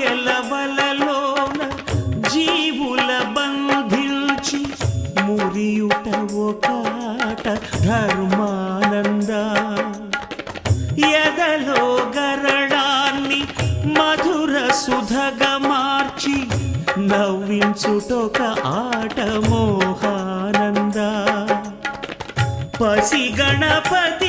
ఎలవలలోన జీవుల బంధించి మురియుట ఒకాట ధర్మానంద ఎదలో గరడాన్ని మధుర సుధగా మార్చి నవ్వించుటొక ఆట మోహానంద పసి గణపతి